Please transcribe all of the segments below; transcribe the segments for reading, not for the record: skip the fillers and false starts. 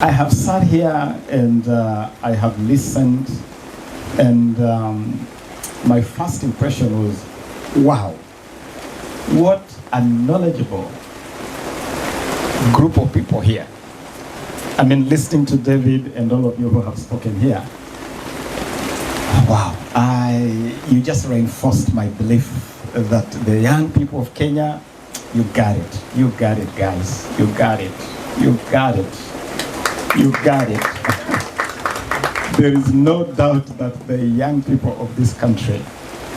I have sat here and I have listened, and my first impression was, wow, what a knowledgeable group of people here. I mean, listening to David and all of you who have spoken here, wow, you just reinforced my belief that the young people of Kenya, you got it. You got it, guys. You got it. You got it. You got it. There is no doubt that the young people of this country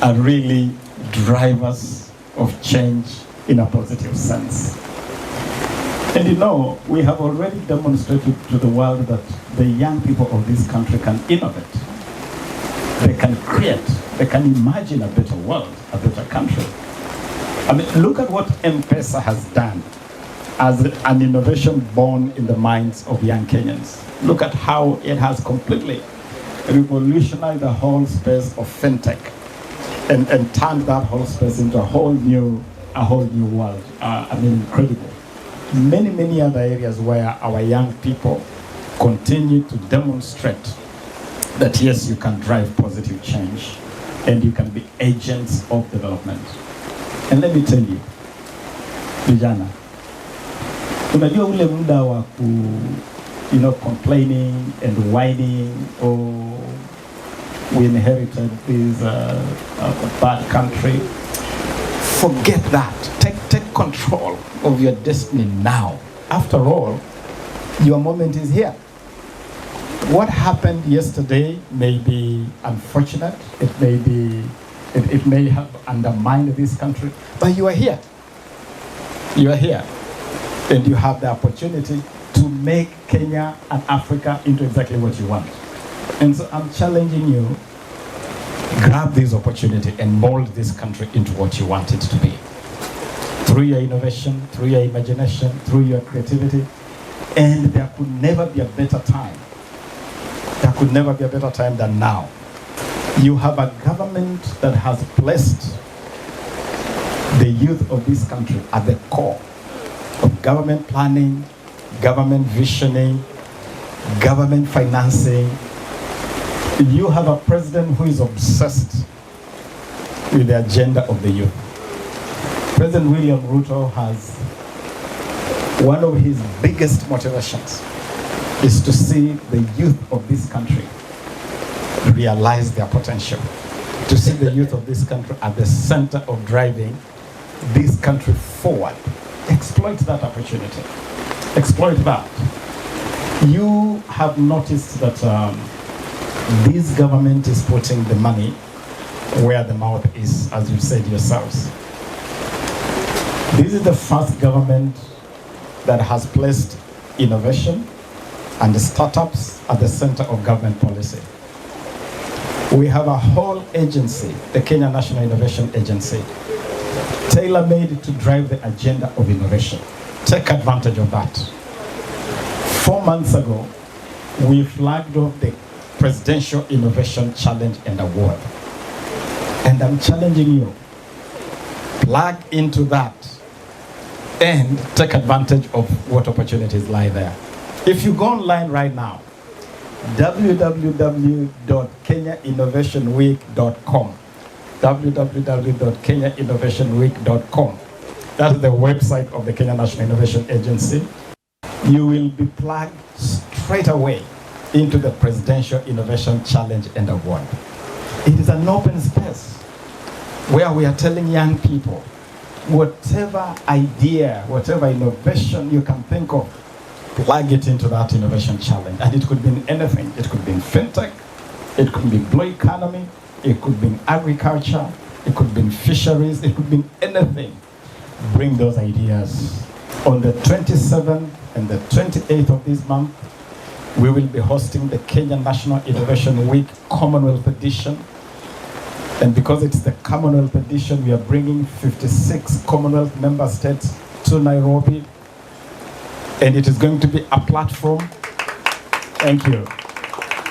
are really drivers of change in a positive sense. And you know, we have already demonstrated to the world that the young people of this country can innovate. They can create, they can imagine a better world, a better country. I mean, look at what M-Pesa has done as an innovation born in the minds of young Kenyans. Look at how it has completely revolutionized the whole space of fintech and turned that whole space into a whole new world. I mean, incredible. Many other areas where our young people continue to demonstrate that yes, you can drive positive change and you can be agents of development. And let me tell you, vijana, unajua ule muda wa complaining and whining, oh, we inherited this bad country. Forget that. Take control of your destiny now. After all, your moment is here. What happened yesterday may be unfortunate. It may have undermined this country, but you are here. You are here. And you have the opportunity to make Kenya and Africa into exactly what you want. And so I'm challenging you, grab this opportunity and mold this country into what you want it to be. Through your innovation, through your imagination, through your creativity. And there could never be a better time. There could never be a better time than now. You have a government that has placed the youth of this country at the core of government planning, government visioning, government financing. You have a president who is obsessed with the agenda of the youth. President William Ruto has one of his biggest motivations is to see the youth of this country realize their potential, to see the youth of this country at the center of driving this country forward. Exploit that opportunity. Exploit that. You have noticed that this government is putting the money where the mouth is, as you said yourselves. This is the first government that has placed innovation and the startups at the center of government policy. We have a whole agency, the Kenya National Innovation Agency, tailor-made to drive the agenda of innovation. Take advantage of that. 4 months ago, we flagged off the Presidential Innovation Challenge and Award. And I'm challenging you, plug into that and take advantage of what opportunities lie there. If you go online right now, www.kenyainnovationweek.com, www.kenyainnovationweek.com. That's the website of the Kenya National Innovation Agency. You will be plugged straight away into the Presidential Innovation Challenge and Award. It is an open space where we are telling young people, whatever idea, whatever innovation you can think of, plug it into that innovation challenge. And it could be in anything. It could be in fintech, it could be blue economy, it could be in agriculture, it could be in fisheries, it could be in anything. Bring those ideas. On the 27th and the 28th of this month, we will be hosting the Kenya National Innovation Week Commonwealth Edition. And because it's the Commonwealth Edition, we are bringing 56 Commonwealth member states to Nairobi. And it is going to be a platform. Thank you.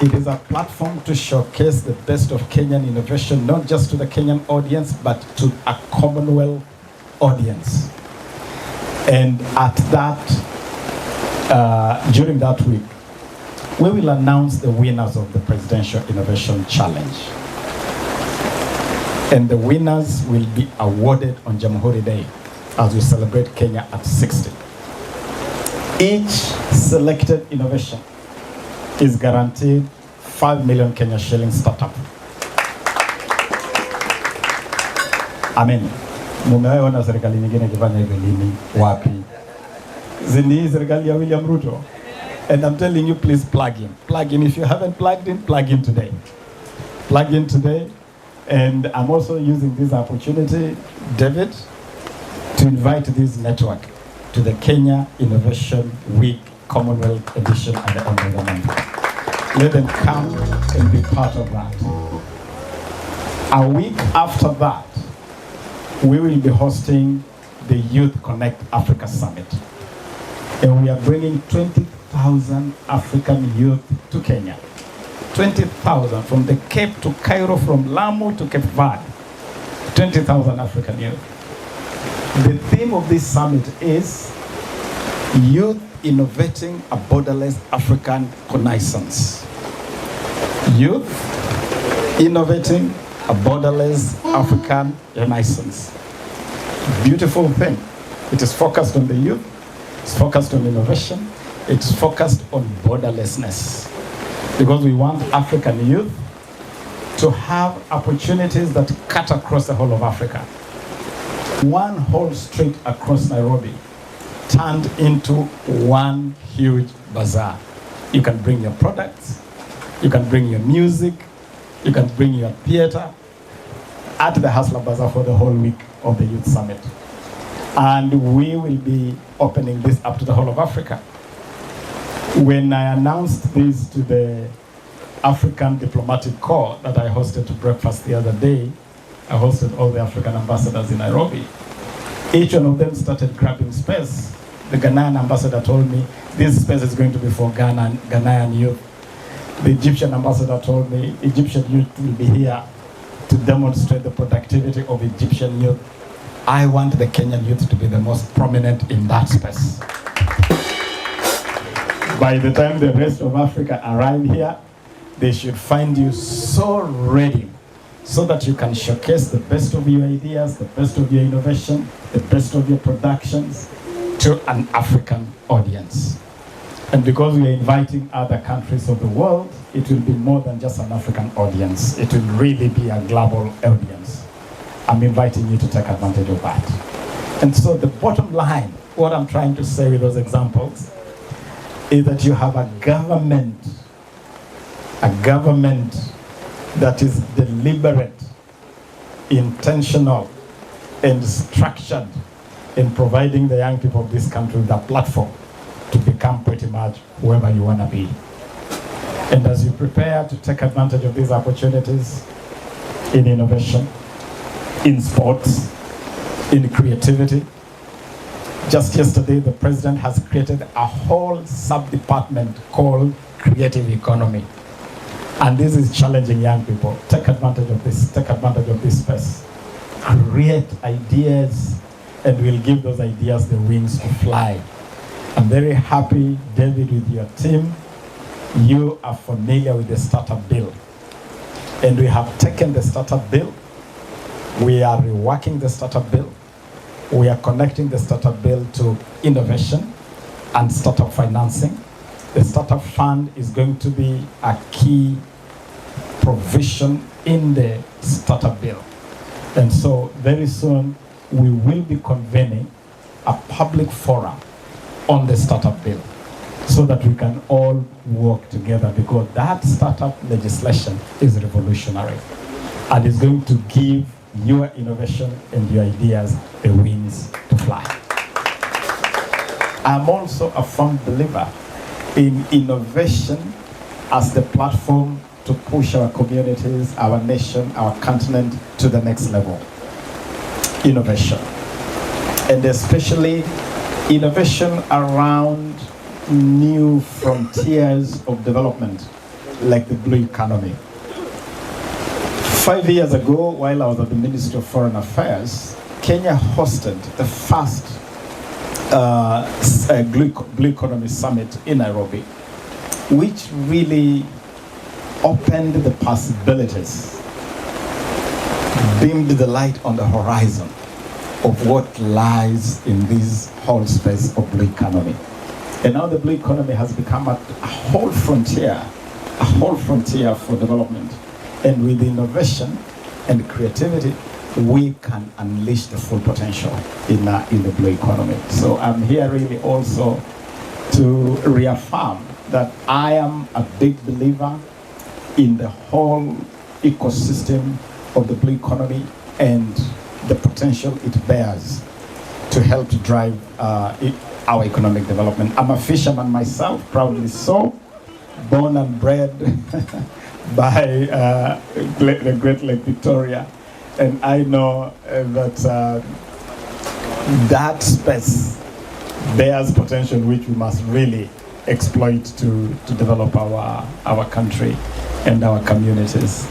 It is a platform to showcase the best of Kenyan innovation, not just to the Kenyan audience, but to a Commonwealth audience. And at that, during that week, we will announce the winners of the Presidential Innovation Challenge. And the winners will be awarded on Jamhuri Day as we celebrate Kenya at 60. Each selected innovation is guaranteed 5 million Kenya shillings startup. Amen. Mumeona serikali nyingine ikifanya hivyo lini? Wapi? Zini serikali ya William Ruto. And I'm telling you, please plug in. Plug in. If you haven't plugged in, plug in today. Plug in today. And I'm also using this opportunity, David, to invite this network to the Kenya Innovation Week Commonwealth Edition at the end of the month. Let them come and be part of that. A week after that, we will be hosting the Youth Connect Africa Summit. And we are bringing 20,000 African youth to Kenya. 20,000 from the Cape to Cairo, from Lamu to Cape Verde. 20,000 African youth. The theme of this summit is Youth Innovating a Borderless African Renaissance. Youth Innovating a Borderless African Renaissance. Beautiful thing. It is focused on the youth. It's focused on innovation. It's focused on borderlessness. Because we want African youth to have opportunities that cut across the whole of Africa. One whole street across Nairobi turned into one huge bazaar. You can bring your products, you can bring your music, you can bring your theater at the Hustler Bazaar for the whole week of the Youth Summit. And we will be opening this up to the whole of Africa. When I announced this to the African Diplomatic Corps that I hosted to breakfast the other day, I hosted all the African ambassadors in Nairobi. Each one of them started grabbing space. The Ghanaian ambassador told me, this space is going to be for Ghanaian youth. The Egyptian ambassador told me, Egyptian youth will be here to demonstrate the productivity of Egyptian youth. I want the Kenyan youth to be the most prominent in that space. By the time the rest of Africa arrive here, they should find you so ready so that you can showcase the best of your ideas, the best of your innovation, the best of your productions to an African audience. And because we are inviting other countries of the world, it will be more than just an African audience. It will really be a global audience. I'm inviting you to take advantage of that. And so the bottom line, what I'm trying to say with those examples, is that you have a government that is deliberate, intentional, and structured in providing the young people of this country with a platform to become pretty much whoever you want to be. And as you prepare to take advantage of these opportunities in innovation, in sports, in creativity, just yesterday, the president has created a whole sub-department called Creative Economy. And this is challenging young people. Take advantage of this. Take advantage of this space. Create ideas, and we'll give those ideas the wings to fly. I'm very happy, David, with your team. You are familiar with the startup bill. And we have taken the startup bill. We are reworking the startup bill. We are connecting the startup bill to innovation and startup financing. The startup fund is going to be a key provision in the startup bill. And so very soon we will be convening a public forum on the startup bill so that we can all work together, because that startup legislation is revolutionary and is going to give your innovation and your ideas the wings to fly. I'm also a firm believer in innovation as the platform to push our communities, our nation, our continent to the next level. Innovation. And especially innovation around new frontiers of development, like the blue economy. 5 years ago, while I was at the Ministry of Foreign Affairs, Kenya hosted the first Blue Economy Summit in Nairobi. which really opened the possibilities, beamed the light on the horizon of what lies in this whole space of blue economy. And now the blue economy has become a whole frontier for development. And with innovation and creativity, we can unleash the full potential in the blue economy. So I'm here really also to reaffirm that I am a big believer in the whole ecosystem of the blue economy and the potential it bears to help to drive our economic development. I'm a fisherman myself, proudly so, born and bred by the Great Lake Victoria. And I know that that space bears potential which we must really exploit to develop our country and our communities.